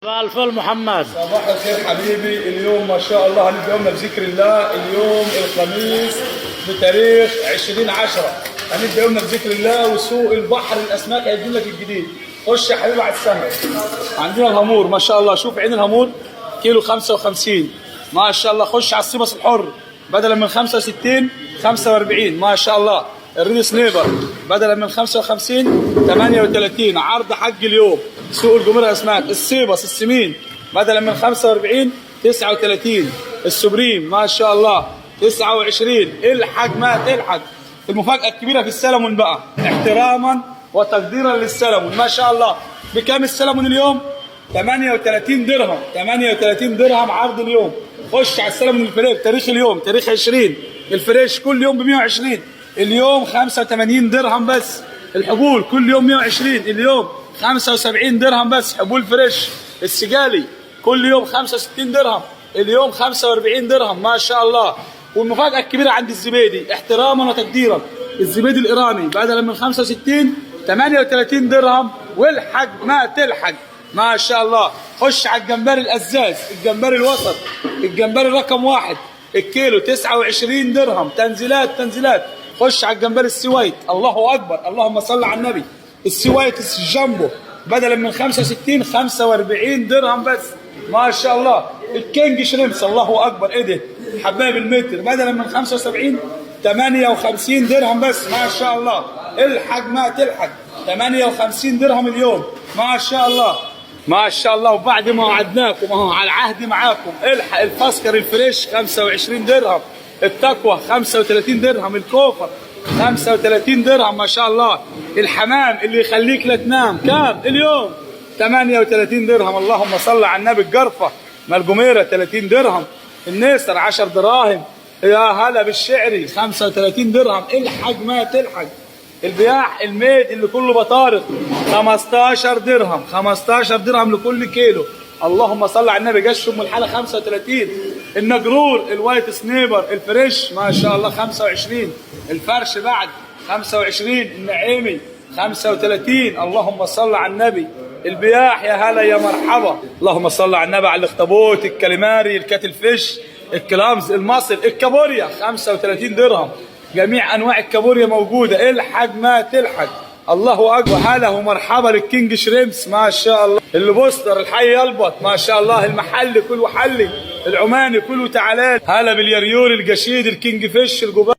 صباح الفل محمد. صباح الخير حبيبي. اليوم ما شاء الله هنبدأ يومنا بذكر الله. اليوم الخميس بتاريخ 20/10 هنبدأ يومنا بذكر الله، وسوق البحر الأسماك هيجيب لك الجديد. خش يا حبيبي على السمك. عندنا الهامور ما شاء الله، شوف عين الهامور كيلو 55 ما شاء الله. خش على السيبس الحر بدلا من 65 45 ما شاء الله. الريدس نيبر بدلا من 55 38 عرض حق اليوم. سوق الجمهورية الاسماك. السيبس السمين بدلا من 45 39. السبريم ما شاء الله 29. الحق ما تلحق. المفاجأة الكبيرة في السلمون بقى، احتراما وتقديرا للسلمون ما شاء الله. بكام السلمون اليوم؟ 38 درهم. 38 درهم عرض اليوم. خش على السلمون الفريق تاريخ اليوم تاريخ 20. الفريش كل يوم ب 120، اليوم 85 درهم بس. الحبول كل يوم 120، اليوم 75 درهم بس. حبول فريش. السجالي كل يوم 65 درهم، اليوم 45 درهم ما شاء الله. والمفاجأة الكبيرة عند الزبيدي احتراما وتقديرا، الزبيدي الإيراني بدلا من 65 38 درهم. والحق ما تلحق ما شاء الله. خش على الجمبري الأزاز، الجمبري الوسط، الجمبري رقم 1 الكيلو 29 درهم. تنزيلات تنزيلات. خش على الجمبري السويت، الله أكبر اللهم صل على النبي. السويت الجامبو بدلا من 65 45 درهم بس ما شاء الله. الكينج شريمس الله أكبر إيه ده؟ حبايب المتر بدلا من 75 58 درهم بس ما شاء الله. الحق ما تلحق. 58 درهم اليوم ما شاء الله ما شاء الله. وبعد ما وعدناكم اهو على العهد معاكم. الحق الفسكر الفريش 25 درهم. التقوى 35 درهم. الكوفر 35 درهم ما شاء الله. الحمام اللي يخليك لا تنام كام اليوم؟ 38 درهم اللهم صل على النبي. الجرفه مالجوميرا 30 درهم. النسر 10 دراهم. يا هلا بالشعري 35 درهم. الحق ما تلحق. البياع الميد اللي كله بطارق 15 درهم. 15 درهم لكل كيلو اللهم صل على النبي. قش ام الحاله 35. النجرور الوايت سنيبر الفريش ما شاء الله 25. الفرش بعد 25. النعيمي 35 اللهم صل على النبي. البياح يا هلا يا مرحبا اللهم صل على النبي. على الاخطبوط الكاليماري الكاتل فيش الكلامز المصل الكابوريا 35 درهم. جميع انواع الكابوريا موجوده. الحق ما تلحق الله اكبر. هلا ومرحبا للكينج شريمس ما شاء الله. البوستر الحي يلبط ما شاء الله. المحلي كله حلي. العماني كله تعالى. هلا باليريول القشيد الكينج فيش الجبال.